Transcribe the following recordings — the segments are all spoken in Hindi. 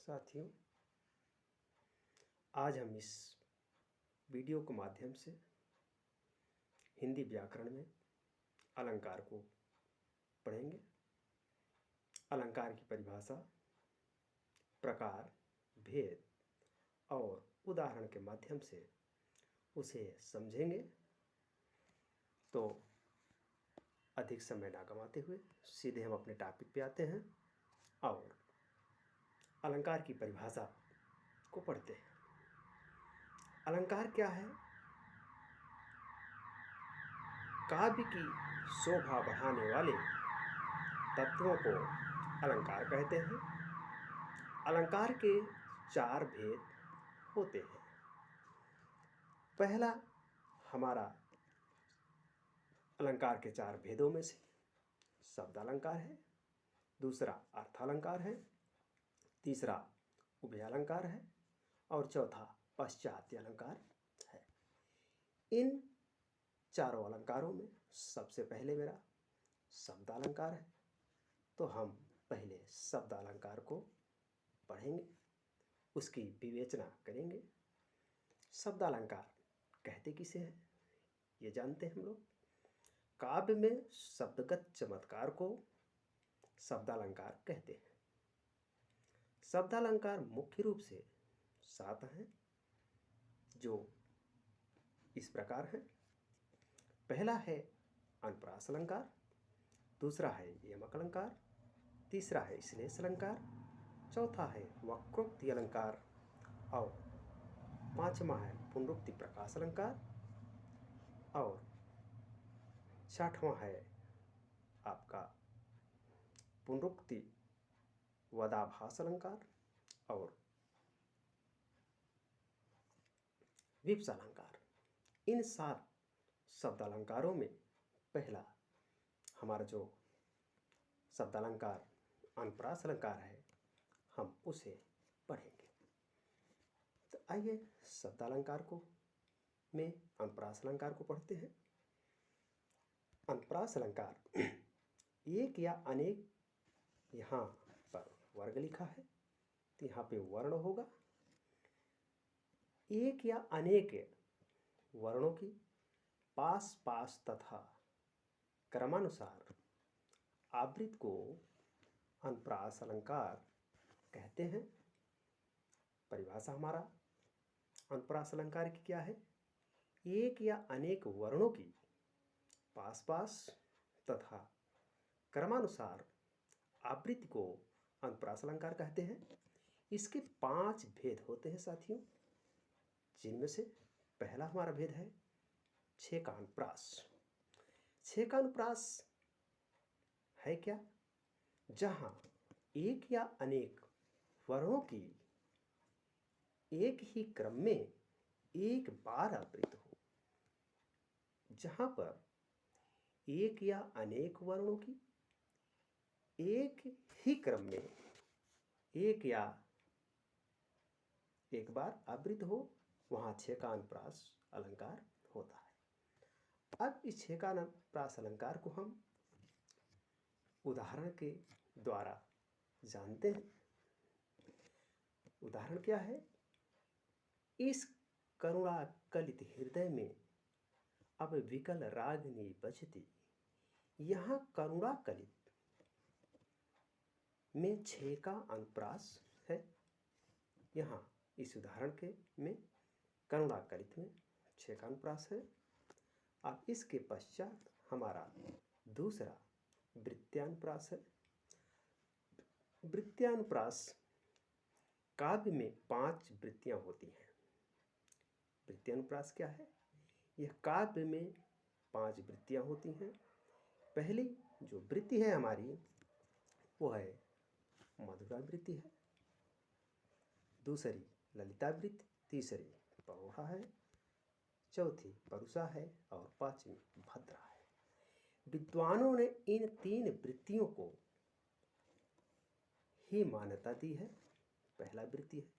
साथियों, आज हम इस वीडियो के माध्यम से हिंदी व्याकरण में अलंकार को पढ़ेंगे। अलंकार की परिभाषा, प्रकार, भेद और उदाहरण के माध्यम से उसे समझेंगे। तो अधिक समय ना गंवाते हुए सीधे हम अपने टॉपिक पे आते हैं और अलंकार की परिभाषा को पढ़ते हैं। अलंकार क्या है? काव्य की शोभा बढ़ाने वाले तत्वों को अलंकार कहते हैं। अलंकार के 4 भेद होते हैं। पहला हमारा अलंकार के 4 भेदों में से शब्द अलंकार है, दूसरा अर्थालंकार है, तीसरा उभयालंकार है और चौथा पाश्चात्य अलंकार है। इन चारों अलंकारों में सबसे पहले मेरा शब्द अलंकार है, तो हम पहले शब्द अलंकार को पढ़ेंगे, उसकी विवेचना करेंगे। शब्द अलंकार कहते किसे हैं ये जानते हैं हम लोग। काव्य में शब्दगत चमत्कार को शब्द अलंकार कहते हैं। शब्द अलंकार मुख्य रूप से 7 हैं, जो इस प्रकार हैं। पहला है अनुप्रास अलंकार, दूसरा है यमक अलंकार, तीसरा है श्लेष अलंकार, चौथा है वक्रोक्ति अलंकार और पांचवा है पुनरुक्ति प्रकाश अलंकार और छठवां है आपका पुनरुक्ति वदाभास अलंकार और विप्सा अलंकार। इन 7 शब्द अलंकारों में पहला हमारा जो शब्द अलंकार अनुप्रास अलंकार है, हम उसे पढ़ेंगे। तो आइए शब्द अलंकार को में अनुप्रास अलंकार को पढ़ते हैं। अनुप्रास अलंकार एक या अनेक, यहाँ पर वर्ग लिखा है तो यहाँ पे वर्ण होगा। एक या अनेक वर्णों की पास पास तथा क्रमानुसार आवृत्त को अनुप्रास अलंकार कहते हैं। परिभाषा हमारा अनुप्रास अलंकार की क्या है? एक या अनेक वर्णों की पास पास तथा क्रमानुसार आवृत्ति को अनुप्रास अलंकार कहते हैं। इसके 5 भेद होते हैं साथियों, जिनमें से पहला हमारा भेद है छेकानुप्रास। छेकानुप्रास है क्या? जहां एक या अनेक वर्णों की एक ही क्रम में एक बार आवृत्त हो। जहां पर एक या अनेक वर्णों की एक ही क्रम में एक बार आवृत्त हो, वहां छेकानुप्रास अलंकार होता है। अब इस छेकानुप्रास अलंकार को हम उदाहरण के द्वारा जानते हैं। उदाहरण क्या है? इस करुणा कलित हृदय में अब विकल रागिनी बजती। यहाँ करुणा कलित में छेका अनुप्रास है। यहाँ इस उदाहरण के में करुणा कलित में छेका अनुप्रास है। अब इसके पश्चात हमारा दूसरा वृत्त्यानुप्रास है। वृत्त्यानुप्रास काव्य में 5 वृत्तियां होती हैं। वृत्त्यानुप्रास क्या है? यह काव्य में 5 वृत्तियां होती हैं। पहली जो वृत्ति है हमारी, वो है मधुरा वृत्ति है, दूसरी ललिता वृत्ति, तीसरी परोढ़ा है, चौथी परुषा है और पांचवी भद्रा है। विद्वानों ने इन 3 वृत्तियों को ही मान्यता दी है। पहला वृत्ति है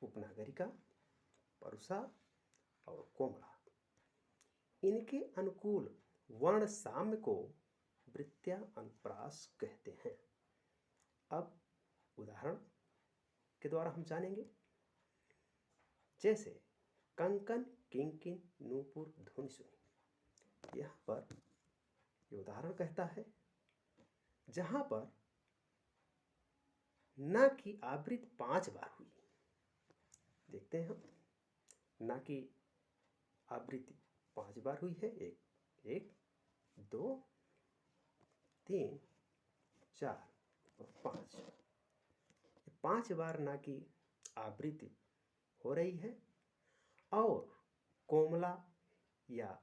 उपनागरिका, परुषा और कोमला। इनके अनुकूल वर्ण साम्य को वृत्त्या अनुप्रास कहते हैं। अब उदाहरण के द्वारा हम जानेंगे। जैसे कंकन किंकिन नूपुर धुन सुनी, यहाँ पर ये उदाहरण कहता है जहां पर न की आवृत्ति 5 बार हुई। देखते हैं हम, न की आवृत्ति 5 बार हुई है। 1 2 3 4 और 5, 5 बार ना की आवृत्ति हो रही है और कोमला या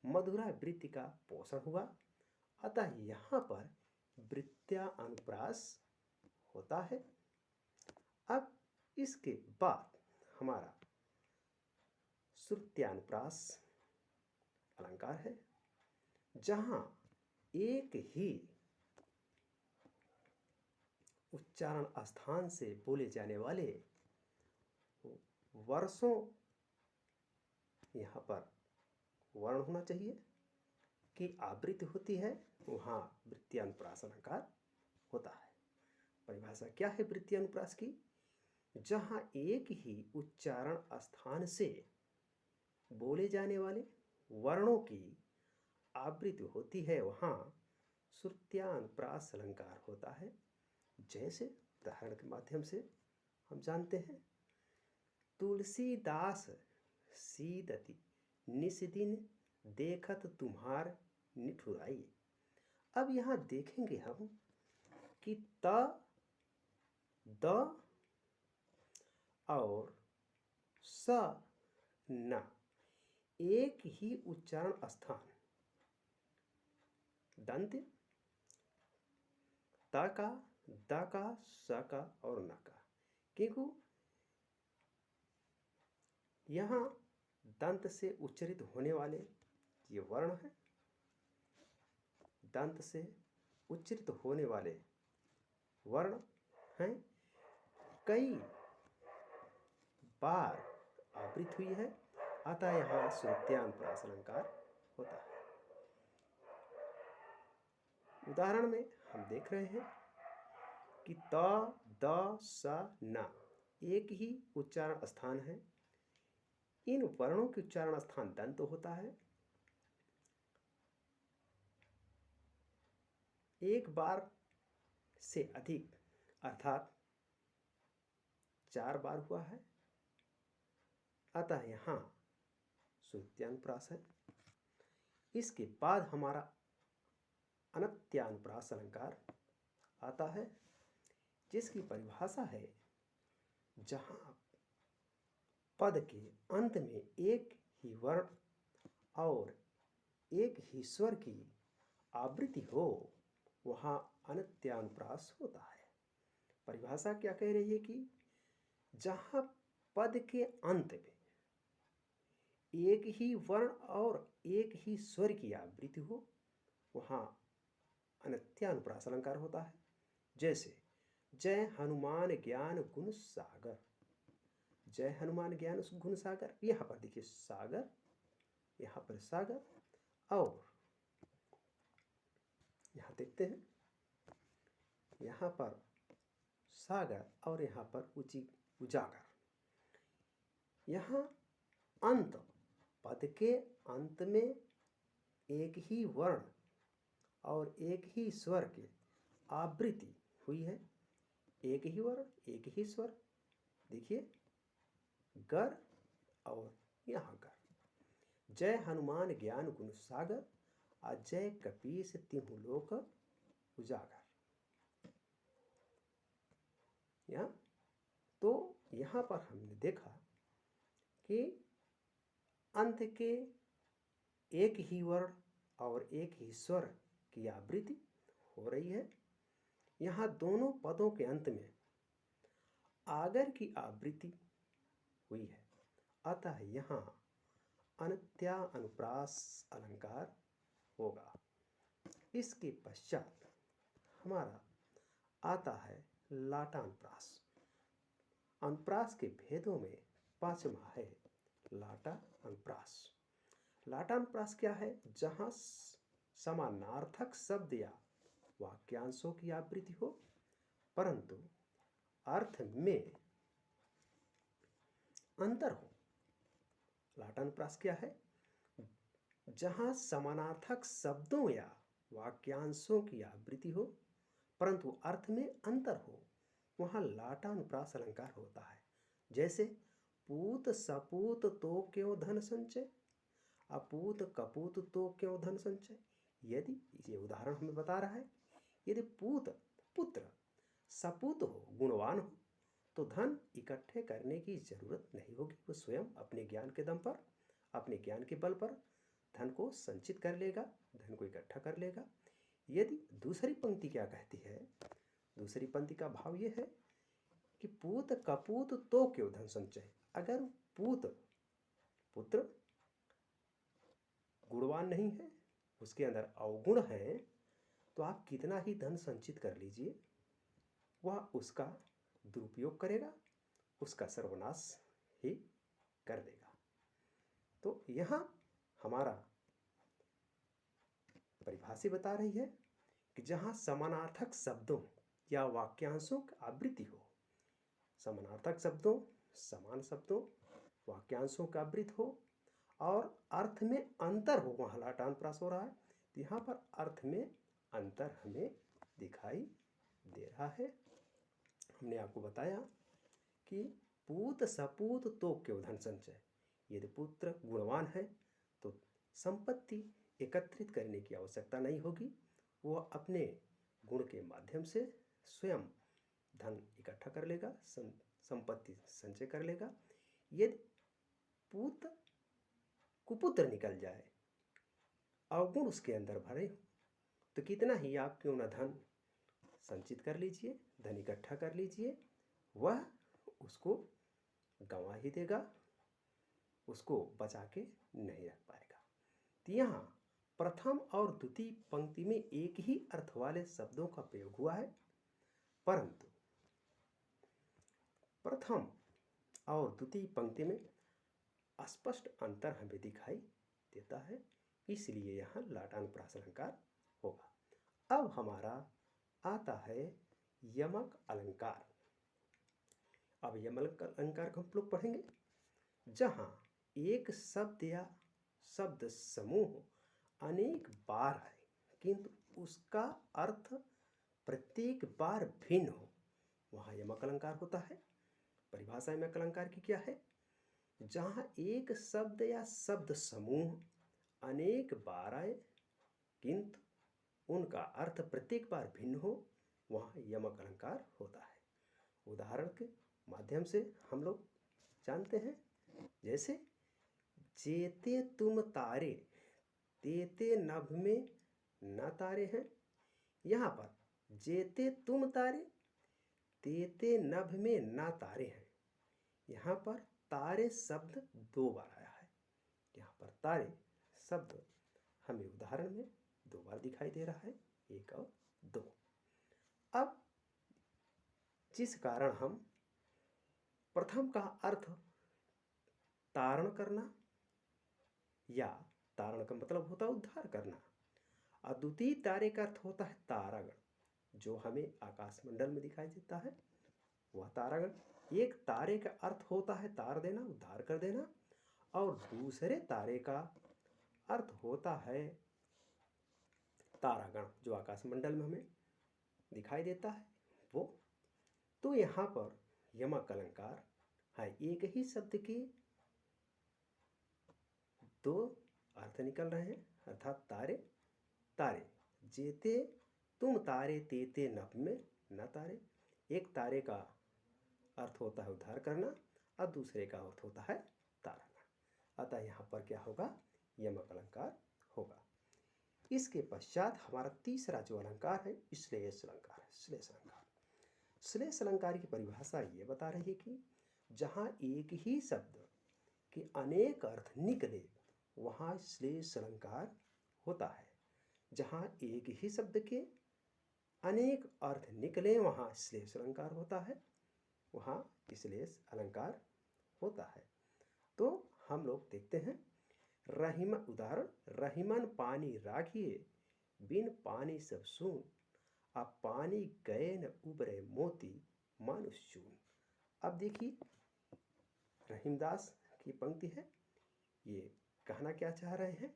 मधुरा वृत्ति का पोषण हुआ। अतः यहाँ पर वृत्त्यानुप्रास होता है। अब इसके बाद हमारा श्रुत्यानुप्रास अलंकार है, जहाँ एक ही उच्चारण स्थान से बोले जाने वाले वर्षों यहाँ पर वर्ण होना चाहिए कि आवृत्ति होती है, वहाँ वृत्त्यानुप्रास अलंकार होता है। परिभाषा क्या है वृत्त्यानुप्रास की? जहाँ एक ही उच्चारण स्थान से बोले जाने वाले वर्णों की आवृत्ति होती है, वहाँ श्रुत्यानुप्रास अलंकार होता है। जैसे उदाहरण के माध्यम से हम जानते हैं, तुलसीदास सीदति निस्दिन देखत तुम्हार निठुराई। अब यहाँ देखेंगे हम कि त, द और स, न एक ही उच्चारण स्थान दंत त का, द का, स का और न का, क्योंकि यहाँ दंत से उच्चरित होने वाले ये वर्ण हैं। दंत से उच्चरित होने वाले वर्ण हैं, कई बार आवृत्ति हुई है, अतः यहाँ श्रुत्यानुप्रास अलंकार होता है। उदाहरण में हम देख रहे हैं कि त, द, स, न एक ही उच्चारण स्थान है। इन वर्णों के उच्चारण स्थान दंत होता है। एक बार से अधिक अर्थात 4 बार हुआ है, अतः यहाँ श्रुत्यानुप्रास है। इसके बाद हमारा अनत्यानुप्रास अलंकार आता है, जिसकी परिभाषा है जहाँ पद के अंत में एक ही वर्ण और एक ही स्वर की आवृत्ति हो, वहाँ अनत्यानुप्रास होता है। परिभाषा क्या कह रही है कि जहाँ पद के अंत में एक ही वर्ण और एक ही स्वर की आवृत्ति हो, वहाँ अनत्यानुप्रास अलंकार होता है। जैसे जय हनुमान ज्ञान गुण सागर, जय हनुमान ज्ञान गुण सागर, यहाँ पर देखिए सागर, यहाँ पर सागर, और यहाँ देखते हैं यहाँ पर सागर और यहाँ पर उजागर। यहाँ अंत, पद के अंत में एक ही वर्ण और एक ही स्वर की आवृत्ति हुई है। एक ही वर्ण, एक ही स्वर, देखिए गर और यहाँ गर। जय हनुमान ज्ञान गुण सागर, अजय कपीस तिहु लोक उजागर। यहाँ तो यहाँ पर हमने देखा कि अंत के एक ही वर्ण और एक ही स्वर की आवृत्ति हो रही है। यहाँ दोनों पदों के अंत में आगर की आवृत्ति हुई है, अतः यहाँ अनत्यानुप्रास अलंकार होगा। इसके पश्चात हमारा आता है लाटानुप्रास। अनुप्रास के भेदों में 5वां है लाटा अनुप्रास। लाटानुप्रास क्या है? जहाँ समानार्थक शब्द या वाक्यांशों की आवृत्ति हो, परंतु अर्थ में अंतर हो। लाटानुप्रास क्या है? जहां समानार्थक शब्दों या वाक्यांशों की आवृत्ति हो परंतु अर्थ में अंतर हो, वहां लाटानुप्रास अलंकार होता है। जैसे पूत सपूत तो क्यों धन संचय, अपूत कपूत तो क्यों धन संचय। यदि ये उदाहरण हमें बता रहा है, यदि पूत पुत्र सपूत हो, गुणवान हो, तो धन इकट्ठे करने की जरूरत नहीं होगी। वो स्वयं अपने ज्ञान के दम पर, अपने ज्ञान के बल पर धन को संचित कर लेगा, धन को इकट्ठा कर लेगा। यदि दूसरी पंक्ति क्या कहती है? दूसरी पंक्ति का भाव ये है कि पूत कपूत तो क्यों धन संचय। अगर पूत पुत्र गुणवान नहीं है, उसके अंदर अवगुण है, तो आप कितना ही धन संचित कर लीजिए, वह उसका दुरुपयोग करेगा, उसका सर्वनाश ही कर देगा। तो यहाँ हमारा परिभाषा बता रही है कि जहाँ समानार्थक शब्दों या वाक्यांशों की आवृत्ति हो, समानार्थक शब्दों, समान शब्दों, वाक्यांशों का आवृत्ति हो और अर्थ में अंतर हो, वहाँ लाटानुप्रास हो रहा है। तो यहाँ पर अर्थ में अंतर हमें दिखाई दे रहा है। हमने आपको बताया कि पूत सपूत तो क्यों धन संचय। यदि पुत्र गुणवान है तो संपत्ति एकत्रित करने की आवश्यकता नहीं होगी, वह अपने गुण के माध्यम से स्वयं धन इकट्ठा कर लेगा, संपत्ति संचय कर लेगा। यदि पूत कुपुत्र निकल जाए, अवगुण उसके अंदर भरे हो, तो कितना ही आप क्यों न धन संचित कर लीजिए, धन इकट्ठा कर लीजिए, वह उसको गंवा ही देगा, उसको बचा के नहीं रख पाएगा। तो यहाँ प्रथम और द्वितीय पंक्ति में एक ही अर्थ वाले शब्दों का प्रयोग हुआ है, परंतु प्रथम और द्वितीय पंक्ति में स्पष्ट अंतर हमें दिखाई देता है, इसलिए यहाँ लाटानुप्रास अलंकार होगा। अब हमारा आता है यमक अलंकार। अब यमक अलंकार को हम लोग पढ़ेंगे। जहाँ एक शब्द या शब्द समूह अनेक बार है किंतु उसका अर्थ प्रत्येक बार भिन्न हो, वहाँ यमक अलंकार होता है। परिभाषा यमक अलंकार की क्या है? जहाँ एक शब्द या शब्द समूह अनेक बार आए किंतु उनका अर्थ प्रत्येक बार भिन्न हो, वहाँ यमक अलंकार होता है। उदाहरण के माध्यम से हम लोग जानते हैं, जैसे जेते तुम तारे तेते नभ में न तारे हैं। यहाँ पर जेते तुम तारे तेते नभ में न तारे हैं, यहाँ पर तारे शब्द 2 बार आया है। यहाँ पर तारे शब्द हमें उदाहरण में 2 बार दिखाई दे रहा है, 1 और 2। अब जिस कारण हम प्रथम का अर्थ तारण करना, या तारण का मतलब होता है उद्धार करना, और द्वितीय तारे का अर्थ होता है तारागण, जो हमें आकाशमंडल में दिखाई देता है, वह तारागण। एक तारे का अर्थ होता है तार देना, उद्धार कर देना, और दूसरे तारे का अर्थ होता है तारागण, जो आकाशमंडल में हमें दिखाई देता है वो। तो यहाँ पर यमक अलंकार है, एक ही शब्द के 2 अर्थ निकल रहे हैं, अर्थात तारे तारे। जेते तुम तारे तेते नभ में न तारे। एक तारे का अर्थ होता है उद्धार करना और दूसरे का अर्थ होता है तारागण। अतः यहाँ पर क्या होगा? यमक अलंकार होगा। इसके पश्चात हमारा तीसरा जो अलंकार है श्लेष अलंकार है। श्लेष अलंकार, श्लेष अलंकार की परिभाषा ये बता रही है कि जहाँ एक ही शब्द के अनेक अर्थ निकले वहाँ श्लेष अलंकार होता है। जहाँ एक ही शब्द के अनेक अर्थ निकले वहाँ श्लेष अलंकार होता है, वहाँ श्लेष अलंकार होता है। तो हम लोग देखते हैं रहीमन, उदाहरण, रहीमन पानी राखिए बिन पानी सब सून, अब पानी गए न उबरे मोती मानुष चून। अब देखिए रहीमदास की पंक्ति है। ये कहना क्या चाह रहे हैं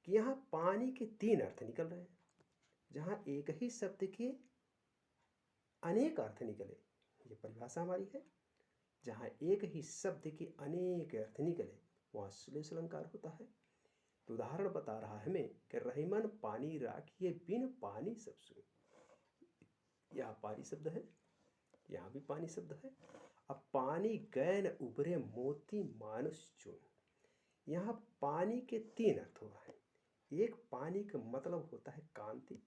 कि यहाँ पानी के 3 अर्थ निकल रहे हैं। जहाँ एक ही शब्द के अनेक अर्थ निकले, ये परिभाषा हमारी है। जहाँ एक ही शब्द के अनेक अर्थ निकले वहाँ श्लेष अलंकार होता है। तो उदाहरण बता रहा है हमें कि रहीमन पानी राखिए बिन पानी सब सुन। यहाँ पानी शब्द है, यहाँ भी पानी शब्द है। अब पानी गैन उबरे मोती मानुष चुन। यहाँ पानी के 3 अर्थ हो रहे हैं। एक पानी का मतलब होता है कांति,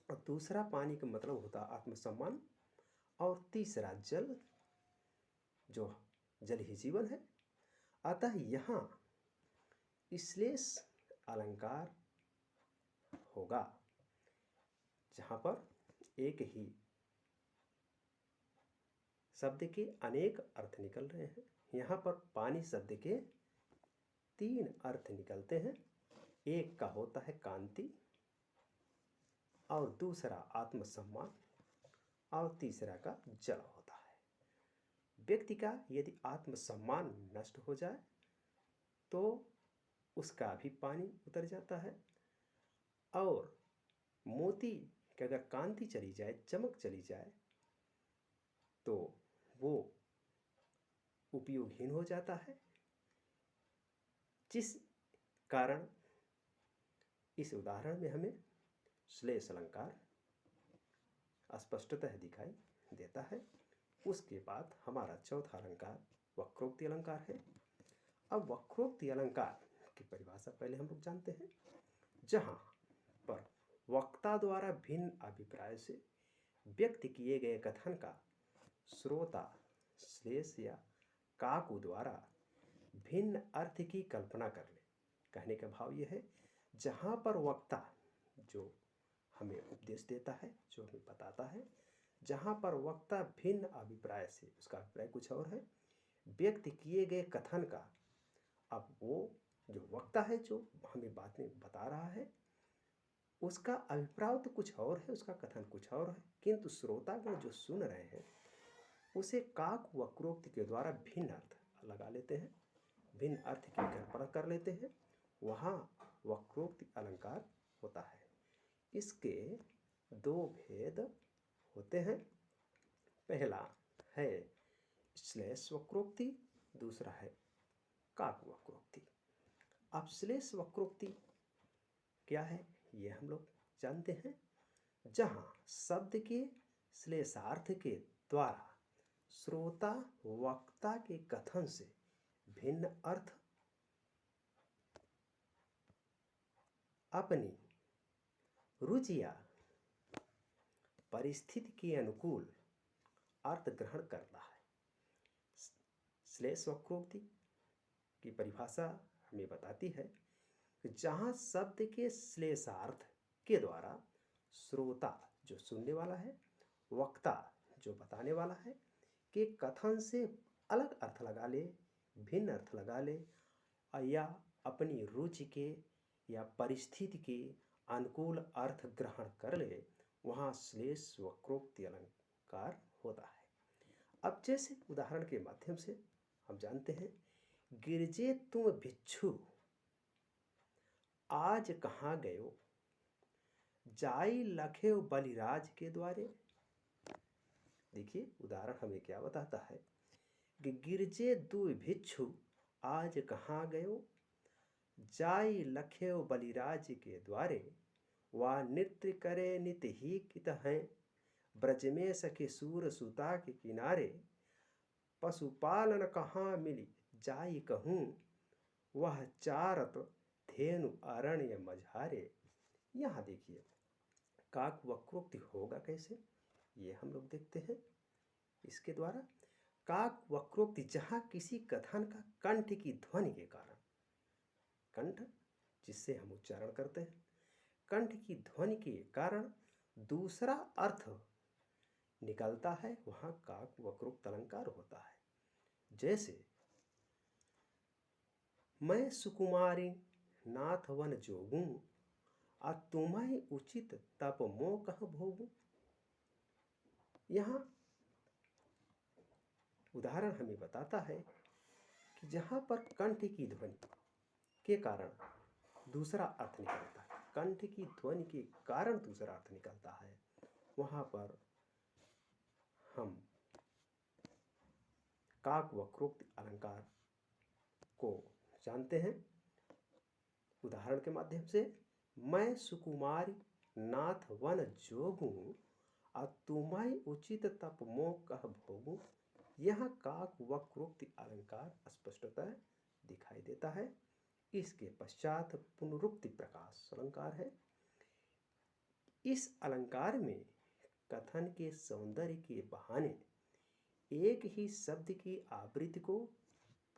और दूसरा पानी का मतलब होता है आत्मसम्मान, और तीसरा जल, जो जल ही जीवन है। अतः यहाँ श्लेष अलंकार होगा जहाँ पर एक ही शब्द के अनेक अर्थ निकल रहे हैं। यहाँ पर पानी शब्द के 3 अर्थ निकलते हैं। एक का होता है कांति, और दूसरा आत्मसम्मान, और तीसरा का जल होता है। व्यक्ति का यदि आत्मसम्मान नष्ट हो जाए तो उसका भी पानी उतर जाता है, और मोती की अगर कांति चली जाए, चमक चली जाए, तो वो उपयोगहीन हो जाता है। जिस कारण इस उदाहरण में हमें श्लेष अलंकार स्पष्टतः दिखाई देता है। उसके बाद हमारा चौथा अलंकार वक्रोक्ति अलंकार है। अब वक्रोक्ति अलंकार की परिभाषा पहले हम लोग जानते हैं। जहाँ पर वक्ता द्वारा भिन्न अभिप्राय से व्यक्त किए गए कथन का श्रोता श्लेष या काकु द्वारा भिन्न अर्थ की कल्पना कर ले। कहने का भाव यह है, जहाँ पर वक्ता जो हमें उपदेश देता है, जो हमें बताता है, जहाँ पर वक्ता भिन्न अभिप्राय से, उसका अभिप्राय कुछ और है, व्यक्त किए गए कथन का, अब वो जो वक्ता है जो हमें बातें बता रहा है, उसका अभिप्राय तो कुछ और है, उसका कथन कुछ और है, किंतु श्रोतागण जो सुन रहे हैं उसे काक वक्रोक्ति के द्वारा भिन्न अर्थ लगा लेते हैं, भिन्न अर्थ की कल्पना कर लेते हैं। वहाँ वक्रोक्ति अलंकार होता है। इसके 2 भेद होते हैं। पहला है श्लेष वक्रोक्ति, दूसरा है काक वक्रोक्ति। अब श्लेष वक्रोक्ति क्या है ये हम लोग जानते हैं। जहाँ शब्द के श्लेषार्थ के द्वारा श्रोता वक्ता के कथन से भिन्न अर्थ अपनी रुचि या परिस्थिति के अनुकूल अर्थ ग्रहण करता है। श्लेष वक्रोक्ति की परिभाषा हमें बताती है कि जहाँ शब्द के श्लेषार्थ के द्वारा श्रोता जो सुनने वाला है, वक्ता जो बताने वाला है, के कथन से अलग अर्थ लगा ले, भिन्न अर्थ लगा ले, या अपनी रुचि के या परिस्थिति के अनुकूल अर्थ ग्रहण कर ले, वहाँ श्लेष वक्रोक्ति अलंकार होता है। अब जैसे उदाहरण के माध्यम से हम जानते हैं, गिरजे तुम भिक्षु आज कहाँ गयो, जाई लखे बलिराज के द्वारे। देखिए उदाहरण हमें क्या बताता है कि गिरजे दु भिक्षु आज कहाँ गयो, जाई लखे बलिराज के द्वारे। वा नृत्य करे नित ही कित हैं, ब्रज में सखे सूर सुता के किनारे। पशुपालन कहाँ मिली जाई कहूँ, वह चारत धेनु अरण्य मझारे। यहाँ देखिए काक वक्रोक्ति होगा कैसे, ये हम लोग देखते हैं इसके द्वारा। काक वक्रोक्ति जहाँ किसी कथन का कंठ की ध्वनि के कारण, कंठ जिससे हम उच्चारण करते हैं, कंठ की ध्वनि के कारण दूसरा अर्थ निकलता है, वहाँ काक वक्रोक्त अलंकार होता है। जैसे मैं सुकुमारी नाथ वन जोगूं, आ तुम्हें उचित तप मोह कह भोगूं। यहाँ उदाहरण हमें बताता है जहाँ पर कंठ की ध्वनि के कारण दूसरा अर्थ निकलता है, कंठ की ध्वनि के कारण दूसरा अर्थ निकलता है, वहाँ पर हम काक वक्रोक्ति अलंकार को जानते हैं। उदाहरण के माध्यम से, मैं सुकुमारी नाथ वन जोगू, तुम्हारी उचित तप मोह कह भोगू। यह काक वक्रोक्ति अलंकार स्पष्टतः दिखाई देता है। इसके पश्चात पुनरुक्ति प्रकाश अलंकार है। इस अलंकार में कथन के सौंदर्य के बहाने एक ही शब्द की आवृत्ति को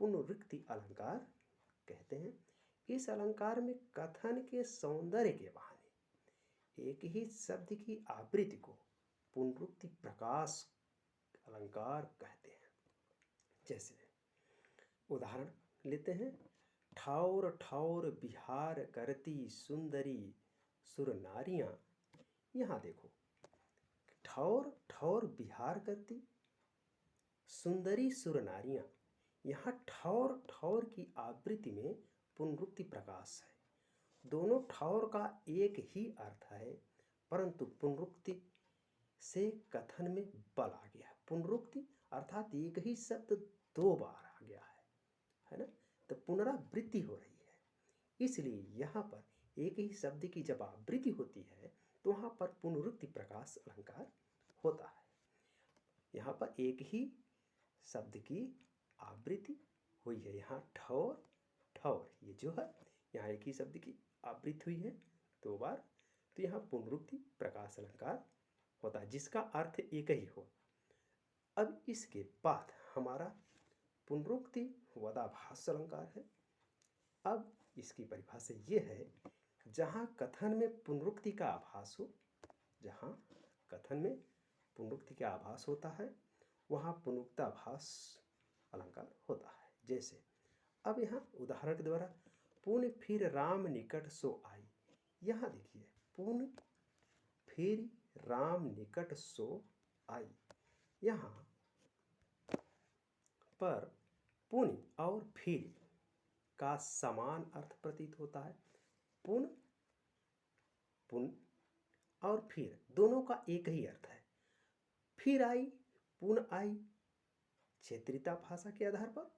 पुनरुक्ति अलंकार कहते हैं। इस अलंकार में कथन के सौंदर्य के बहाने एक ही शब्द की आवृत्ति को पुनरुक्ति प्रकाश अलंकार कहते हैं। जैसे उदाहरण लेते हैं, ठौर ठौर बिहार करती सुंदरी सुर नारियां। यहाँ देखो, ठौर ठौर बिहार करती सुंदरी सुर नारियां। यहाँ ठौर ठौर की आवृत्ति में पुनरुक्ति प्रकाश है। दोनों ठौर का एक ही अर्थ है, परंतु पुनरुक्ति से कथन में बल आ गया। पुनरुक्ति अर्थात एक ही शब्द दो बार आ गया है ना, तो पुनरावृत्ति हो रही है। इसलिए यहाँ पर एक ही शब्द की जब आवृत्ति होती है तो वहाँ पर पुनरुक्ति प्रकाश अलंकार होता है। यहाँ पर एक ही शब्द की आवृत्ति हुई है। यहाँ ठौर ठौर, ये जो है यहाँ एक ही शब्द की आवृत्ति हुई है दो बार, तो यहाँ पुनरुक्ति प्रकाश अलंकार होता है, जिसका अर्थ एक ही हो। अब इसके बाद हमारा पुनरुक्ति वदाभास अलंकार है। अब इसकी परिभाषा ये है, जहाँ कथन में पुनरुक्ति का आभास हो, जहाँ कथन में पुनरुक्ति का आभास होता है वहाँ पुनरुक्ताभास अलंकार होता है। जैसे अब यहाँ उदाहरण के द्वारा, पुन फिर राम निकट सो आई। यहाँ देखिए, पुन फिर राम निकट सो आई। यहाँ पर पुन और फिर का समान अर्थ प्रतीत होता है। पुन पुन और फिर दोनों का एक ही अर्थ है। फिर आई, पुन आई, क्षेत्रीयता भाषा के आधार पर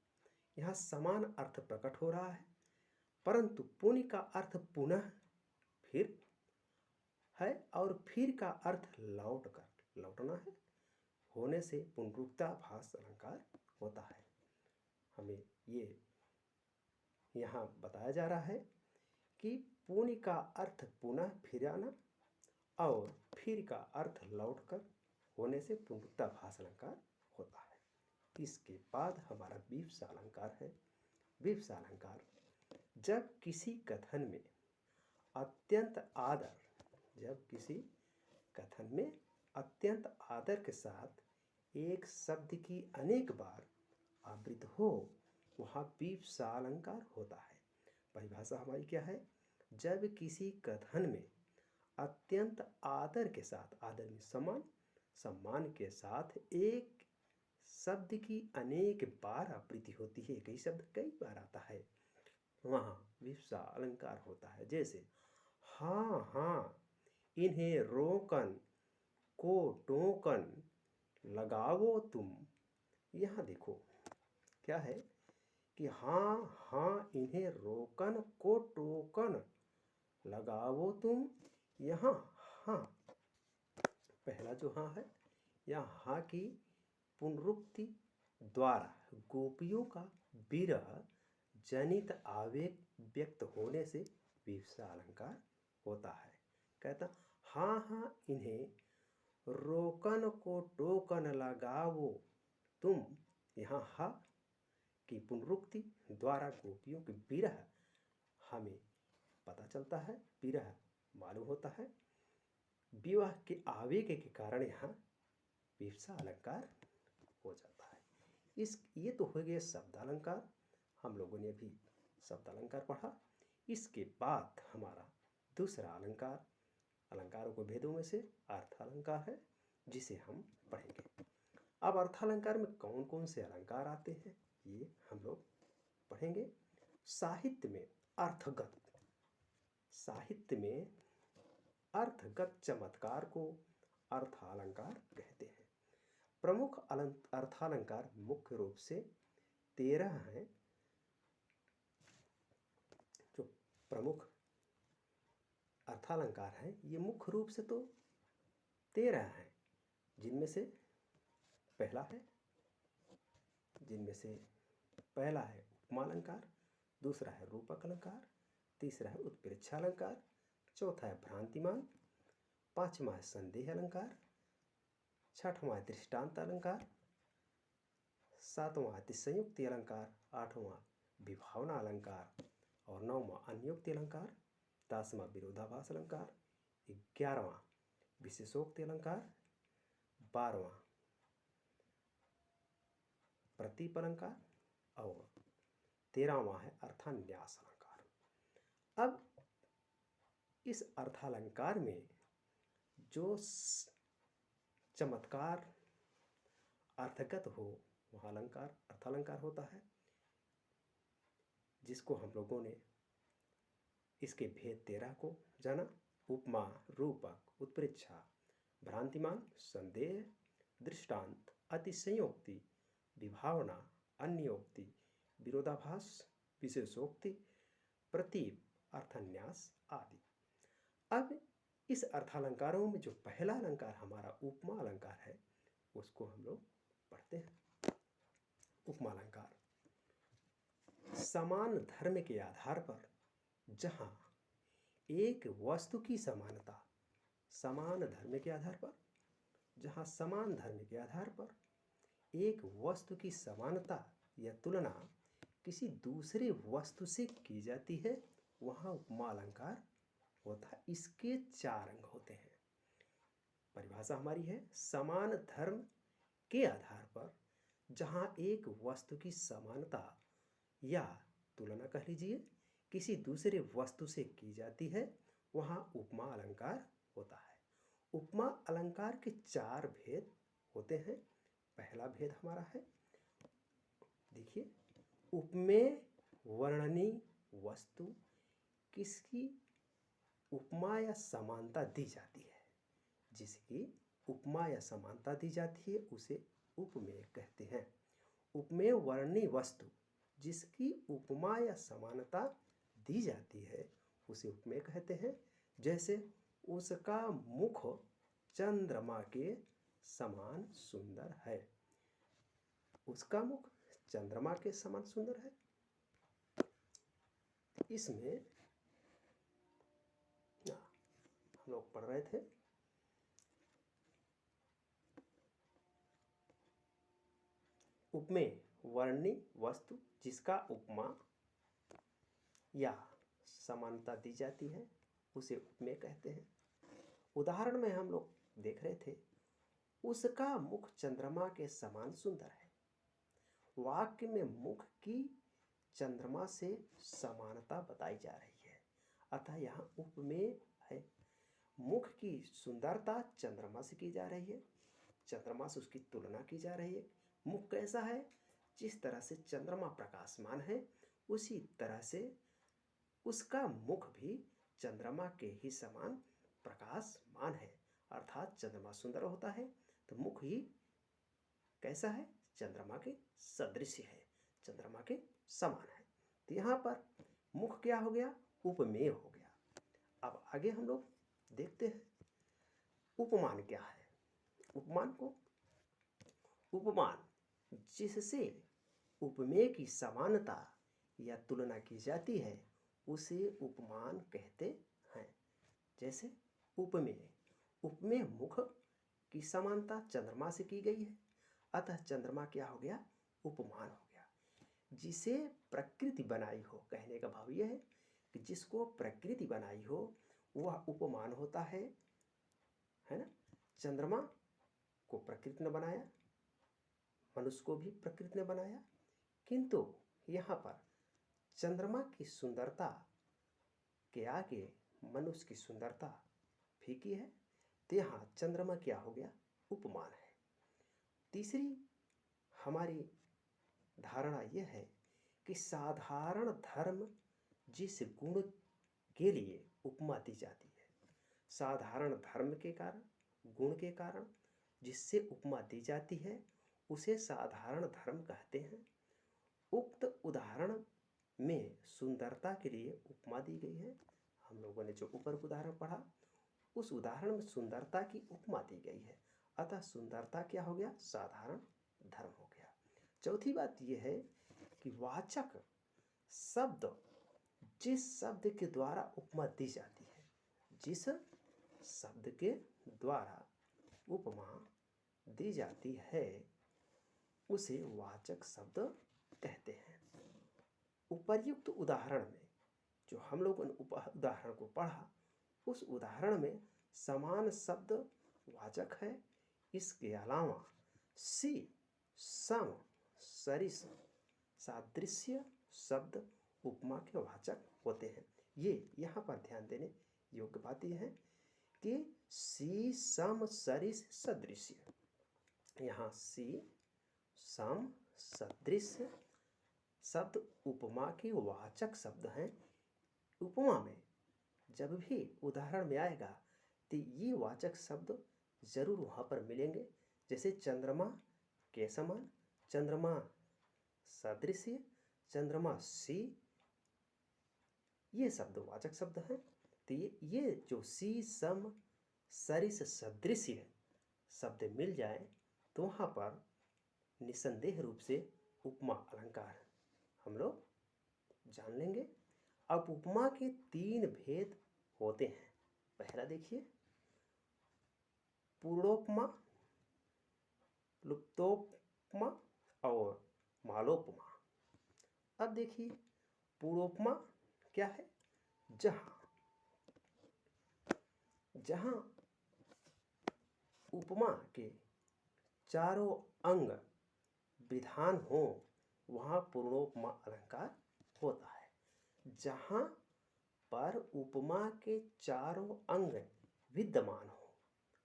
यहाँ समान अर्थ प्रकट हो रहा है, परंतु पुन का अर्थ पुनः फिर है और फिर का अर्थ लौट कर लौटना है, होने से पुनरुक्ताभास अलंकार होता है। हमें ये यहाँ बताया जा रहा है कि पुन का अर्थ पुनः फिर आना और फिर का अर्थ लौट कर होने से पुनरुक्ताभास अलंकार होता है। इसके बाद हमारा विवक्षा अलंकार है। विवक्षा अलंकार, जब किसी कथन में अत्यंत आदर, जब किसी कथन में अत्यंत आदर के साथ एक शब्द की अनेक बार आवृत्ति हो, वहाँ विवक्षा अलंकार होता है। परिभाषा हमारी क्या है, जब किसी कथन में अत्यंत आदर के साथ, आदर में सम्मान, सम्मान के साथ एक शब्द की अनेक बार आवृत्ति होती है, एक ही शब्द कई बार आता है, वहाँ विवक्षा अलंकार होता है। जैसे हाँ हाँ इन्हें रोकन को टोकन लगाओ तुम। यहाँ देखो क्या है कि हाँ हाँ इन्हें रोकन को टोकन लगाओ तुम। यहाँ हाँ, पहला जो हाँ है, यहाँ हाँ की पुनरुक्ति द्वारा गोपियों का विरह जनित आवेग व्यक्त होने से विवक्षा अलंकार होता है। कहता हाँ हाँ इन्हें रोकन को टोकन लगाओ तुम। यहाँ हाँ की पुनरुक्ति द्वारा गोपियों के विरह हमें पता चलता है, विरह मालूम होता है, विवाह के आवेग के कारण यहाँ विवक्षा अलंकार हो जाता है। ये तो हो गया शब्द अलंकार, हम लोगों ने अभी शब्द अलंकार पढ़ा। इसके बाद हमारा दूसरा अलंकार, अलंकारों को भेदों में से अर्थ अलंकार है, जिसे हम पढ़ेंगे। अब अर्थ अलंकार में कौन कौन से अलंकार आते हैं ये हम लोग पढ़ेंगे। साहित्य में अर्थगत चमत्कार को अर्थालंकार कहते हैं। प्रमुख अर्थालंकार मुख्य रूप से 13 हैं। जो प्रमुख अर्थालंकार हैं ये मुख्य रूप से तो 13 हैं, जिनमें से पहला है उपमालंकार, दूसरा है रूपक अलंकार, तीसरा है उत्प्रेक्षालंकार, चौथा है भ्रांतिमान, पांचवा है संदेह अलंकार, छठवां है दृष्टांत अलंकार, सातवां अतिशयोक्ति अलंकार, आठवां विभावना अलंकार और नौवां अन्योक्ति अलंकार, 10वां विरोधाभास अलंकार, 11वां विशेषोक्ति अलंकार, 12वां प्रतीप अलंकार और 13वां है अर्थान्यास अलंकार। अब इस अर्थालंकार में जो चमत्कार अर्थगत हो वह अर्थालंकार होता है, जिसको हम लोगों ने इसके भेद 13 को जाना। उपमा, रूपक, उत्प्रेक्षा, भ्रांतिमान, संदेह, दृष्टांत, अतिशयोक्ति, विभावना, अन्योक्ति, विरोधाभास, विशेषोक्ति, प्रतीप, अर्थान्यास आदि। अब इस अर्थालंकारों में जो पहला अलंकार हमारा उपमा अलंकार है उसको हम लोग पढ़ते हैं। उपमा अलंकार समान धर्म के आधार पर जहां एक वस्तु की समानता, समान धर्म के आधार पर जहां समान धर्म के आधार पर एक वस्तु की समानता या तुलना किसी दूसरे वस्तु से की जाती है वहां उपमा अलंकार होता है। इसके 4 अंग होते हैं। परिभाषा हमारी है समान धर्म के आधार पर जहां एक वस्तु की समानता या तुलना कह लीजिए किसी दूसरे वस्तु से की जाती है वहां उपमा अलंकार होता है। उपमा अलंकार के 4 भेद होते हैं। पहला भेद हमारा है, देखिए, उपमेय वर्णनी वस्तु किसकी उपमा या समानता दी जाती है, जिसकी उपमा या समानता दी जाती है उसे उपमेय कहते हैं। उपमेय वर्णनी वस्तु जिसकी उपमा या समानता दी जाती है उसे उपमेय कहते हैं। जैसे उसका मुख चंद्रमा के समान सुंदर है, उसका मुख चंद्रमा के समान सुंदर है। इसमें हम लोग पढ़ रहे थे उपमेय वर्णनी वस्तु जिसका उपमा या समानता दी जाती है उसे उपमेय कहते हैं। उदाहरण में हम लोग देख रहे थे उसका मुख चंद्रमा के समान सुंदर है। वाक्य में मुख की चंद्रमा से समानता बताई जा रही है, अतः यहाँ उपमेय है। मुख की सुंदरता चंद्रमा से की जा रही है, चंद्रमा से उसकी तुलना की जा रही है। मुख कैसा है? जिस तरह से चंद्रमा प्रकाशमान है उसी तरह से उसका मुख भी चंद्रमा के ही समान प्रकाशमान है। अर्थात चंद्रमा सुंदर होता है तो मुख ही कैसा है? चंद्रमा के सदृश है, चंद्रमा के समान है। तो यहाँ पर मुख क्या हो गया? उपमेय हो गया। अब आगे हम लोग देखते हैं उपमान क्या है। उपमान जिससे उपमेय की समानता या तुलना की जाती है उसे उपमान कहते हैं। जैसे उपमेय मुख की समानता चंद्रमा से की गई है, अतः चंद्रमा क्या हो गया? उपमान हो गया। जिसे प्रकृति बनाई हो, कहने का भाव यह है कि जिसको प्रकृति बनाई हो वह उपमान होता है ना। चंद्रमा को प्रकृति ने बनाया, मनुष्य को भी प्रकृति ने बनाया, किंतु यहाँ पर चंद्रमा की सुंदरता के आगे मनुष्य की सुंदरता फीकी है, तो यहाँ चंद्रमा क्या हो गया? उपमान है। तीसरी हमारी धारणा यह है कि साधारण धर्म जिस गुण के लिए उपमा दी जाती है, साधारण धर्म के कारण, गुण के कारण जिससे उपमा दी जाती है उसे साधारण धर्म कहते हैं। उक्त उदाहरण में सुंदरता के लिए उपमा दी गई है। हम लोगों ने जो ऊपर उदाहरण पढ़ा उस उदाहरण में सुंदरता की उपमा दी गई है, अतः सुंदरता क्या हो गया? साधारण धर्म हो गया। चौथी बात यह है कि वाचक शब्द जिस शब्द के द्वारा उपमा दी जाती है, जिस शब्द के द्वारा उपमा दी जाती है उसे वाचक शब्द कहते हैं। उपर्युक्त उदाहरण में जो हम लोगों ने उदाहरण को पढ़ा उस उदाहरण में समान शब्द वाचक है। इसके अलावा सी, सम, सरिस, सादृश्य शब्द उपमा के वाचक होते हैं। ये यहाँ पर ध्यान देने योग्य बात यह है कि सी, सम, सरिस, सदृश्य, यहाँ सी, सम, सदृश्य शब्द उपमा के वाचक शब्द हैं। उपमा में जब भी उदाहरण में आएगा तो ये वाचक शब्द जरूर वहाँ पर मिलेंगे। जैसे चंद्रमा के समान, चंद्रमा सदृश्य, चंद्रमा सी, ये शब्द वाचक शब्द हैं। तो ये जो सी, सम, सरिस, सदृश्य शब्द मिल जाए तो वहाँ पर निसंदेह रूप से उपमा अलंकार हम लोग जान लेंगे। अब उपमा के 3 भेद होते हैं। पहला देखिए, पूर्णोपमा, लुप्तोपमा और मालोपमा। अब देखिए पूर्णोपमा क्या है? जहाँ उपमा के चारों अंग विधान हो वहाँ पूर्णोपमा अलंकार होता है। जहाँ पर उपमा के चारों अंग विद्यमान हो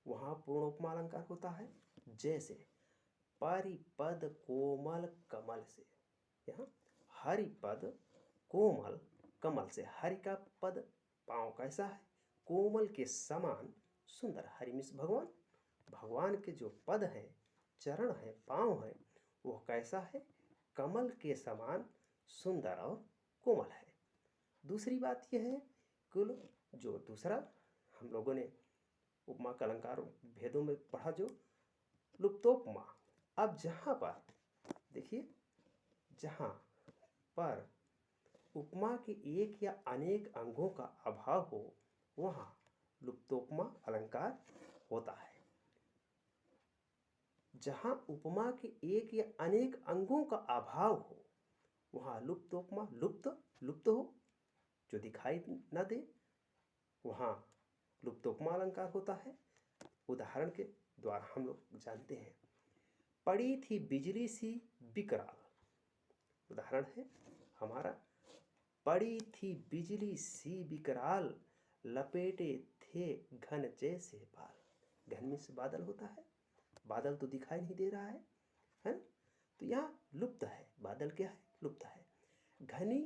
वहाँ पूर्णोपमा अलंकार होता है। जैसे परिपद कोमल कमल से, यहाँ हरिपद कोमल कमल से, हरि का पद पाँव कैसा है? कोमल के समान सुंदर। हरि मीन्स भगवान, भगवान के जो पद हैं, चरण हैं, पाँव हैं, वो कैसा है? कमल के समान सुंदर और कोमल है। दूसरी बात यह है कुल जो दूसरा हम लोगों ने उपमा का अलंकार भेदों में पढ़ा, जो लुप्तोपमा। अब जहाँ पर देखिए, जहाँ पर उपमा के एक या अनेक अंगों का अभाव हो वहाँ लुप्तोपमा अलंकार होता है। जहाँ उपमा के एक या अनेक अंगों का अभाव हो वहाँ लुप्तोपमा, लुप्त हो, जो दिखाई न दे, वहाँ लुप्तोपमा अलंकार होता है। उदाहरण के द्वारा हम लोग जानते हैं, पड़ी थी बिजली सी विकराल। उदाहरण है हमारा, पड़ी थी बिजली सी विकराल, लपेटे थे घन जैसे बाल। घन में से बादल होता है, बादल तो दिखाई नहीं दे रहा है, तो यहाँ लुप्त है। बादल क्या है? लुप्त है। घनी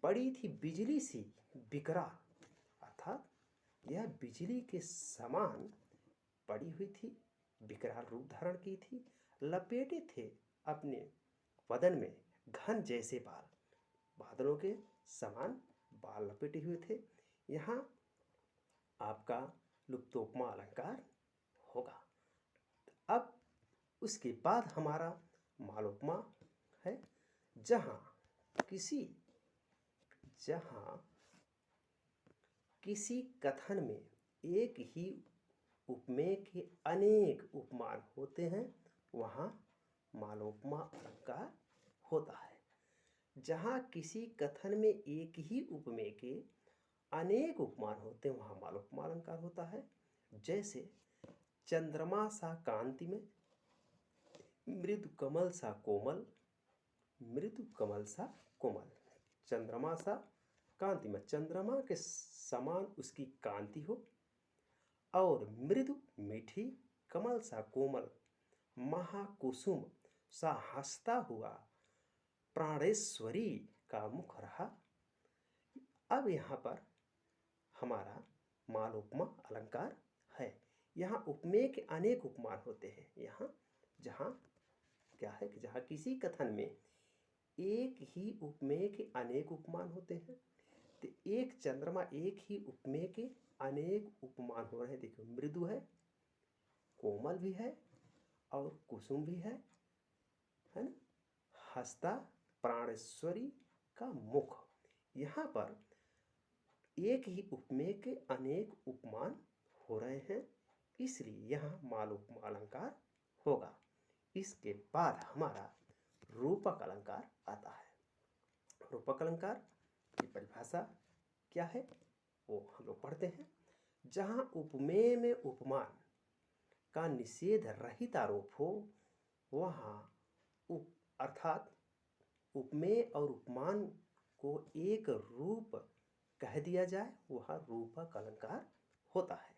पड़ी थी बिजली सी विकराल, अर्थात यह बिजली के समान पड़ी हुई थी, विकराल रूप धारण की थी। लपेटे थे अपने बदन में घन जैसे बाल, बादलों के समान बाल लपेटे हुए थे। यहाँ आपका लुप्तोपमा अलंकार होगा। अब उसके बाद हमारा मालोपमा है, जहाँ किसी कथन में एक ही उपमेय के अनेक उपमान होते हैं वहाँ मालोपमा अलंकार होता है। जहाँ किसी कथन में एक ही उपमेय के अनेक उपमान होते हैं वहाँ मालोपमा अलंकार होता है। जैसे चंद्रमा सा कांति में, मृदु कमल सा कोमल, मृदु कमल सा कोमल। चंद्रमा सा कांति में, चंद्रमा के समान उसकी कांति हो, और मृदु मीठी, कमल सा कोमल, महाकुसुम सा हंसता हुआ प्राणेश्वरी का मुख रहा। अब यहाँ पर हमारा मालोपमा अलंकार है। यहाँ उपमेय के अनेक उपमान होते हैं। यहाँ जहाँ क्या है कि जहाँ किसी कथन में एक ही उपमेय के अनेक उपमान होते हैं, तो एक चंद्रमा एक ही उपमेय के अनेक उपमान हो रहे हैं। देखो, मृदु है, कोमल भी है और कुसुम भी है ना। हस्ता प्राणेश्वरी का मुख, यहाँ पर एक ही उपमेय के अनेक उपमान हो रहे हैं, इसलिए यहाँ मालोपमा अलंकार होगा। इसके बाद हमारा रूपक अलंकार आता है। रूपक अलंकार की परिभाषा क्या है वो हम लोग पढ़ते हैं। जहाँ उपमेय में उपमान का निषेध रहित आरोप हो, वहाँ अर्थात उपमेय और उपमान को एक रूप कह दिया जाए, वह रूपक अलंकार होता है।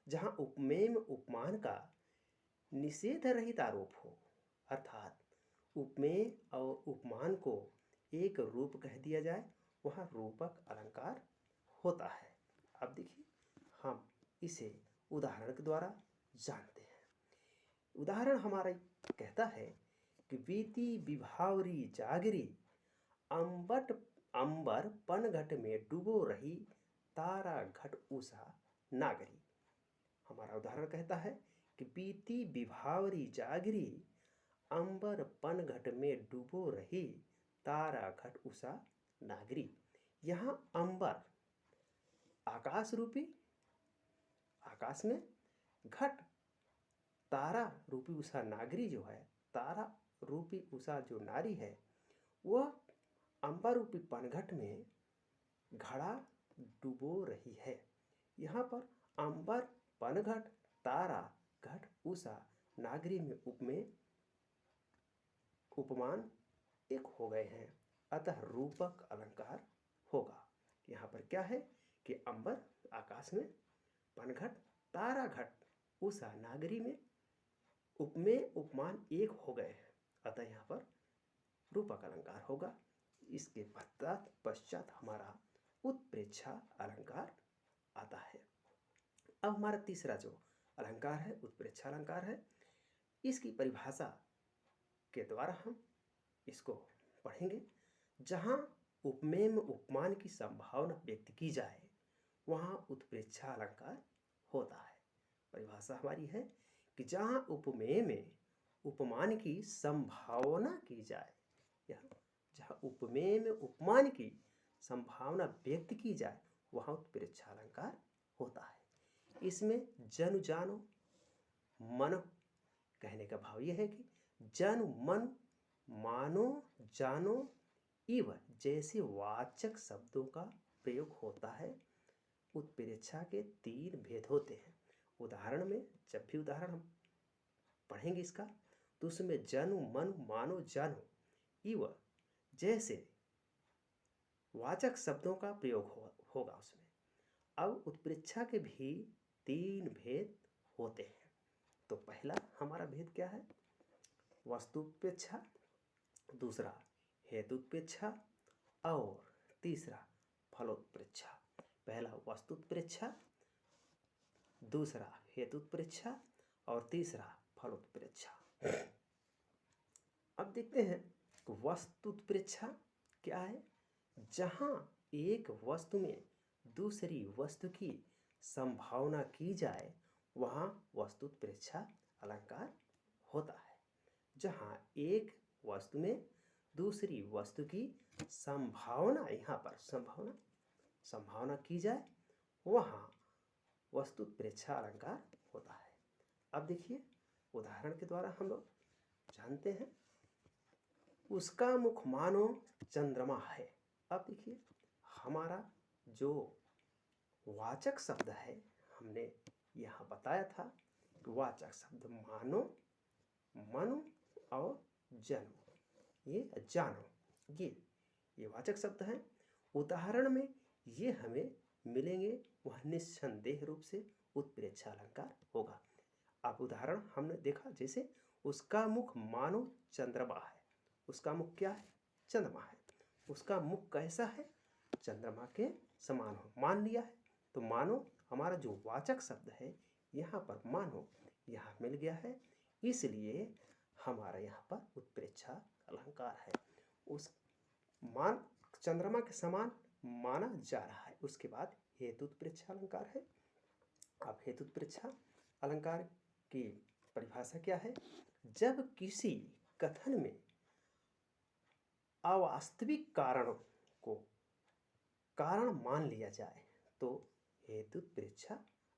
जहाँ उपमेय में उपमान का निषेध रहित आरोप हो, अर्थात उपमेय और उपमान को एक रूप कह दिया जाए, वह रूपक अलंकार होता है। अब देखिए, हम इसे उदाहरण के द्वारा जानते हैं। उदाहरण हमारा कहता है कि बीती विभावरी जागरी, अंबर पनघट में डूबो रही, तारा घट उषा नागरी। हमारा उदाहरण कहता है कि बीती विभावरी जागरी, अंबर पनघट में डूबो रही, तारा घट उषा नागरी। यहाँ अंबर आकाश रूपी, आकाश में घट तारा रूपी उषा नागरी जो है, तारा रूपी उषा जो नारी है, वह अंबर रूपी पनघट में घड़ा डुबो रही है। यहाँ पर अंबर पनघट तारा घट उषा नागरी में उपमेय उपमान एक हो गए हैं, अतः रूपक अलंकार होगा। यहाँ पर क्या है कि अंबर आकाश में, पनघट तारा घट उषा नागरी में उपमेय उपमान एक हो गए हैं, अतः यहाँ पर रूपक अलंकार होगा। इसके पश्चात हमारा उत्प्रेक्षा अलंकार आता है। अब हमारा तीसरा जो अलंकार है उत्प्रेक्षा अलंकार है। इसकी परिभाषा के द्वारा हम इसको पढ़ेंगे। जहाँ उपमेय में उपमान की संभावना व्यक्त की जाए, वहाँ उत्प्रेक्षा अलंकार होता है। परिभाषा हमारी है कि जहाँ उपमेय में उपमान की संभावना की जाए, जहाँ उपमेय में उपमान की संभावना व्यक्त की जाए, वहाँ उत्प्रेक्षा अलंकार होता है। इसमें जनु जानो मनो कहने का भाव यह है कि जनु मन मानो जानो इव जैसे वाचक शब्दों का प्रयोग होता है। उत्प्रेक्षा के तीन भेद होते हैं। उदाहरण में जब भी उदाहरण हम पढ़ेंगे इसका, तो उसमें जनु मन मानो जानो इव जैसे वाचक शब्दों का प्रयोग होगा उसमें। अब उत्प्रेक्षा के भी तीन भेद होते हैं। तो पहला हमारा भेद क्या है? वस्तुत्प्रेक्षा, दूसरा हेतुत्प्रेक्षा और तीसरा फलोत्प्रेक्षा। पहला वस्तुत्प्रेक्षा, दूसरा हेतुत्प्रेक्षा और तीसरा फलोत्प्रेक्षा। अब देखते हैं कि वस्तुत्प्रेक्षा क्या है। जहाँ एक वस्तु में दूसरी वस्तु की संभावना की जाए, वहाँ वस्तुत्प्रेक्षा अलंकार होता है। जहाँ एक वस्तु में दूसरी वस्तु की संभावना, यहाँ पर संभावना की जाए, वहाँ वस्तुत्प्रेक्षा अलंकार होता है। अब देखिए, उदाहरण के द्वारा हम लोग जानते हैं। उसका मुख मानो चंद्रमा है। अब देखिए, हमारा जो वाचक शब्द है, हमने यहाँ बताया था कि वाचक शब्द मानो, मनो और जनो, ये जानो, ये वाचक शब्द हैं। उदाहरण में ये हमें मिलेंगे, वह निस्संदेह रूप से उत्प्रेक्षा अलंकार होगा। अब उदाहरण हमने देखा, जैसे उसका मुख मानो चंद्रमा है। उसका मुख क्या है? चंद्रमा है, उसका मुख कैसा है, चंद्रमा के समान हो, मान लिया है। तो मानो हमारा जो वाचक शब्द है यहाँ पर मानो यहाँ मिल गया है, इसलिए हमारा यहाँ पर उत्प्रेक्षा अलंकार है। उस मान चंद्रमा के समान माना जा रहा है। उसके बाद हेतु उत्प्रेक्षा अलंकार है। अब हेतु उत्प्रेक्षा अलंकार की परिभाषा क्या है? जब किसी कथन में अवास्तविक कारण को कारण मान लिया जाए तो हेतु उत्प्रेक्षा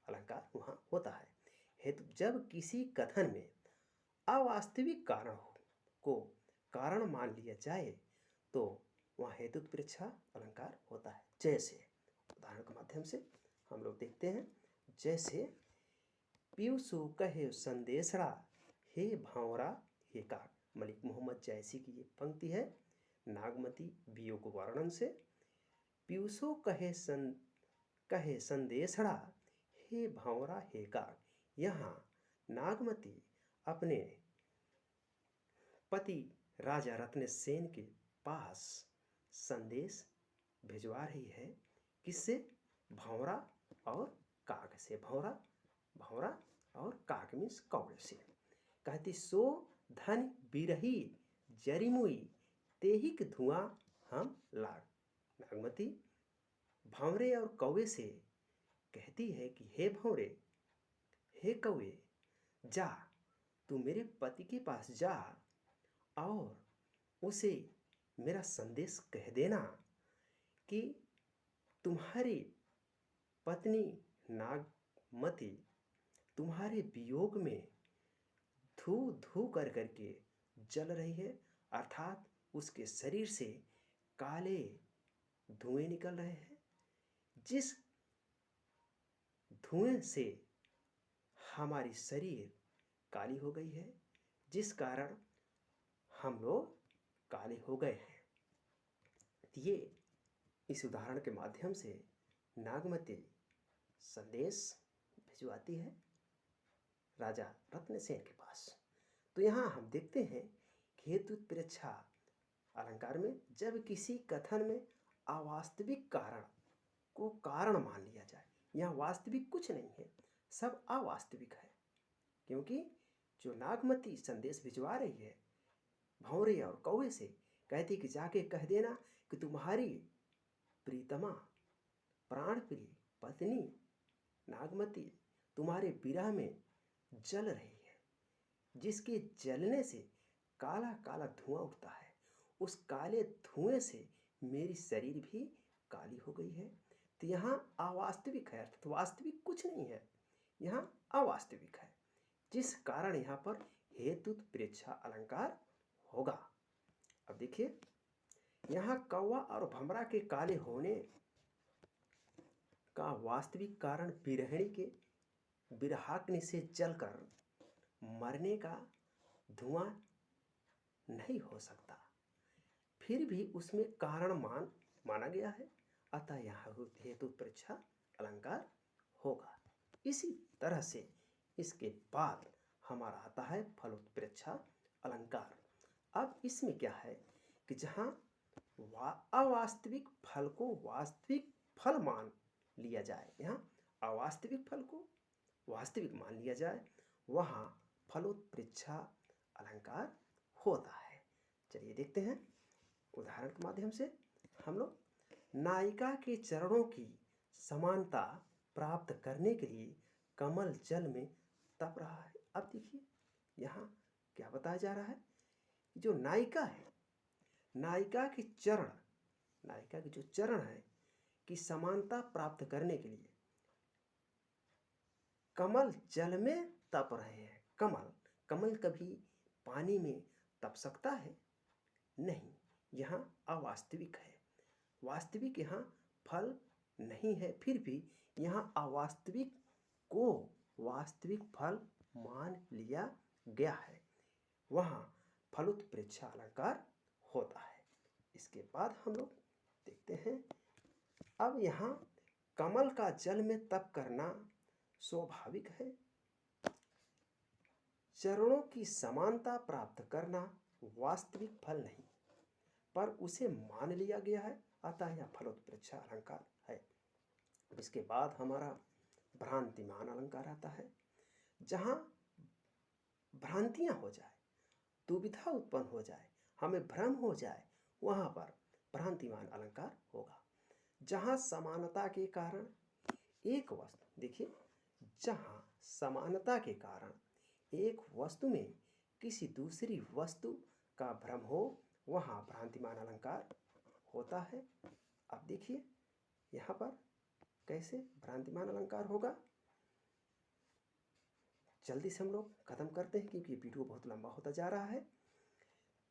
अलंकार वहाँ होता है। हेतु जब किसी कथन में अवास्तविक कारण को कारण मान लिया जाए तो वहाँ हेतु उत्प्रेक्षा अलंकार होता है। जैसे उदाहरण के माध्यम से हम लोग देखते हैं, जैसे पीयूषु कहे संदेशड़ा, हे भांवरा हे काक। मलिक मोहम्मद जैसी की ये पंक्ति है नागमती वियोग वर्णन से। पीयूषो कहे संदेशड़ा, हे भांवरा हे काक। यहाँ नागमती अपने पति राजा रत्नसेन के पास संदेश भिजवा रही है। किससे? भंवरा और काक से। भंवरा और काक मीन्स कौड़े से। कहती सो धन बिरही जरिमुई, तेहिक धुआं हम लाग। नागमती भंवरे और कौवे से कहती है कि हे भंवरे, हे कौवे, जा तू मेरे पति के पास जा और उसे मेरा संदेश कह देना कि तुम्हारी पत्नी नागमती तुम्हारे वियोग में धू धू कर करके जल रही है, अर्थात उसके शरीर से काले धुएं निकल रहे हैं। जिस धुएं से हमारी शरीर काली हो गई है, जिस कारण हम लोग काले हो गए हैं। ये इस उदाहरण के माध्यम से नागमती संदेश भिजवाती है राजा रत्नसेन के पास। तो यहाँ हम देखते हैं कि हेतु उत्प्रेक्षा अलंकार में जब किसी कथन में अवास्तविक कारण को कारण मान लिया जाए, यहाँ वास्तविक कुछ नहीं है, सब अवास्तविक है। क्योंकि जो नागमती संदेश भिजवा रही है भंवरे और कौवे से, कहती कि जाके कह देना कि तुम्हारी प्रीतमा प्राण प्रिय पत्नी नागमती तुम्हारे विरह में जल रही है, जिसके जलने से काला काला धुआं उठता है। उस काले धुएं से मेरी शरीर भी काली हो गई है। तो यहाँ अवास्तविक है, अर्थात वास्तविक कुछ नहीं है, यहाँ अवास्तविक है, जिस कारण यहाँ पर हेतु उत्प्रेक्षा अलंकार होगा। अब देखिए, यहाँ कौवा और भंवरा के काले होने का वास्तविक कारण बिरहणी के बिरहाग्नि से जलकर मरने का धुआं नहीं हो सकता, फिर भी उसमें कारण माना गया है, अतः यहाँ हेतु उत्प्रेक्षा अलंकार होगा। इसी तरह से इसके बाद हमारा आता है फल उत्प्रेक्षा अलंकार। अब इसमें क्या है कि जहाँ अवास्तविक फल को वास्तविक फल मान लिया जाए, यहाँ अवास्तविक फल को वास्तविक मान लिया जाए, वहाँ फलोत्प्रेक्षा अलंकार होता है। चलिए देखते हैं उदाहरण के माध्यम से। हम लोग नायिका के चरणों की समानता प्राप्त करने के लिए कमल जल में तप रहा है। अब देखिए यहाँ क्या बताया जा रहा है, जो नायिका है, नायिका के चरण, नायिका के जो चरण है की समानता प्राप्त करने के लिए कमल जल में तप रहे हैं। कमल कभी पानी में तप सकता है? नहीं, यहाँ अवास्तविक है, वास्तविक यहाँ फल नहीं है, फिर भी यहाँ अवास्तविक को वास्तविक फल मान लिया गया है, वहाँ फलोत्प्रेक्षा अलंकार होता है। इसके बाद हम लोग देखते हैं, अब यहाँ कमल का जल में तप करना स्वाभाविक है, चरणों की समानता प्राप्त करना वास्तविक फल नहीं, पर उसे मान लिया गया है, अतः यह फलोत्प्रेक्षा अलंकार है। इसके बाद हमारा भ्रांतिमान अलंकार आता है। जहाँ भ्रांतियाँ हो जाए, दुविधा उत्पन्न हो जाए, हमें भ्रम हो जाए, वहाँ पर भ्रांतिमान अलंकार होगा। जहाँ समानता के कारण एक वस्तु, देखिए, जहाँ समानता के कारण एक वस्तु में किसी दूसरी वस्तु का भ्रम हो, वहाँ भ्रांतिमान अलंकार होता है। अब देखिए यहाँ पर कैसे भ्रांतिमान अलंकार होगा। जल्दी से हम लोग खत्म करते हैं क्योंकि वीडियो बहुत लंबा होता जा रहा है।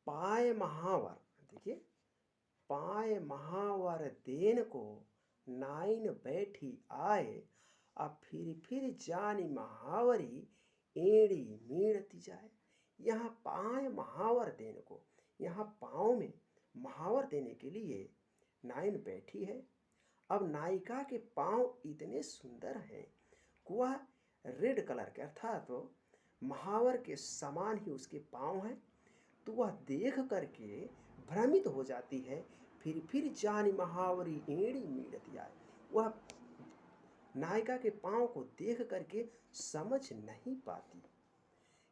पाए महावर, देखिए, पाए महावर देन को नाइन बैठी आए, अब फिर जानी महावरी एड़ी मीड़ती जाए। यहाँ पाए महावर देन को, यहाँ पाँव में महावर देने के लिए नाइन बैठी है। अब नायिका के पाँव इतने सुंदर हैं कि वह रेड कलर के अर्थात तो महावर के समान ही उसके पाँव हैं, तो वह देख करके भ्रमित हो जाती है। फिर जानी महावरी एड़ी मीड़ती आए, वह नायिका के पाँव को देख करके समझ नहीं पाती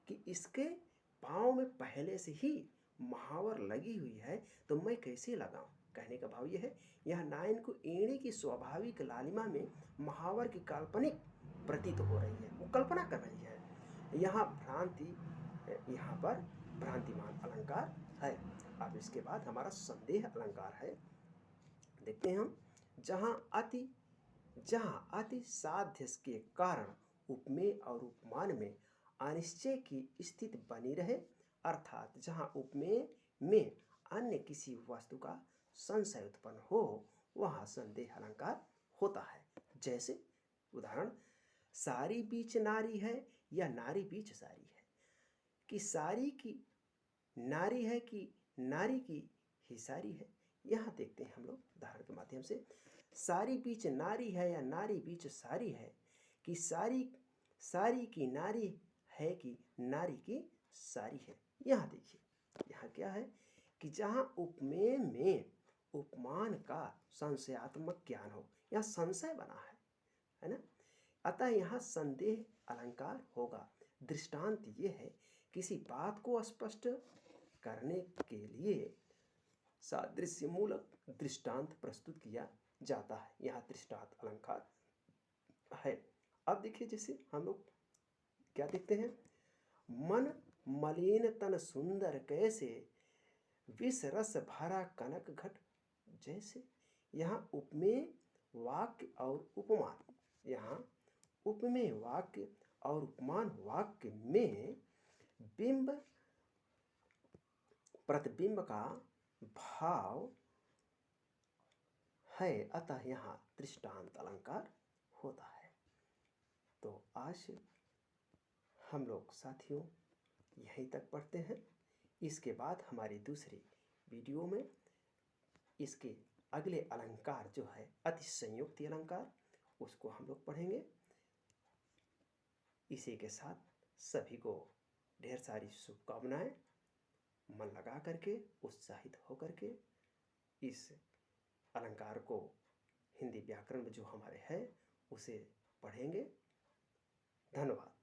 कि इसके पाँव में पहले से ही महावर लगी हुई है, तो मैं कैसे लगाऊं। कहने का भाव यह है, यह नायन को एड़ी की स्वाभाविक लालिमा में महावर की काल्पनिक प्रतीत हो रही है, वो कल्पना कर रही है। यहाँ पर भ्रांतिमान अलंकार है। अब इसके बाद हमारा संदेह अलंकार है। देखते हैं हम, जहाँ अति साध्य के कारण उपमेय और उपमान में अनिश्चय की स्थिति बनी रहे, अर्थात जहाँ उपमेय में अन्य किसी वस्तु का संशय उत्पन्न हो, वहाँ संदेह अलंकार होता है। जैसे उदाहरण, सारी बीच नारी है या नारी बीच सारी है, कि सारी की नारी है कि नारी की ही सारी है। यहाँ देखते हैं हम लोग उदाहरण के माध्यम से, सारी बीच नारी है या नारी बीच सारी है, कि सारी की नारी है कि नारी की सारी है। यहाँ देखिए, यहाँ क्या है कि जहाँ उपमेय में उपमान का संशयात्मक ज्ञान हो, यहाँ संशय बना है ना, अतः यहाँ संदेह अलंकार होगा। दृष्टांत ये है, किसी बात को स्पष्ट करने के लिए सादृश्य मूलक दृष्टांत प्रस्तुत किया जाता है, यहाँ दृष्टांत अलंकार है। अब देखिए, जैसे हम लोग क्या देखते हैं, मन मलिन तन सुंदर कैसे, विष रस भरा कनक घट जैसे। यहाँ उपमेय वाक्य और उपमान, यहाँ उपमेय वाक्य और उपमान वाक्य में बिंब प्रतिबिंब का भाव है, अतः यहाँ दृष्टांत अलंकार होता है। तो आज हम लोग साथियों यहीं तक पढ़ते हैं। इसके बाद हमारी दूसरी वीडियो में इसके अगले अलंकार जो है अतिसंयुक्ति अलंकार, उसको हम लोग पढ़ेंगे। इसी के साथ सभी को ढेर सारी शुभकामनाएं। मन लगा करके, उत्साहित होकर के इस अलंकार को हिंदी व्याकरण में जो हमारे है उसे पढ़ेंगे। धन्यवाद।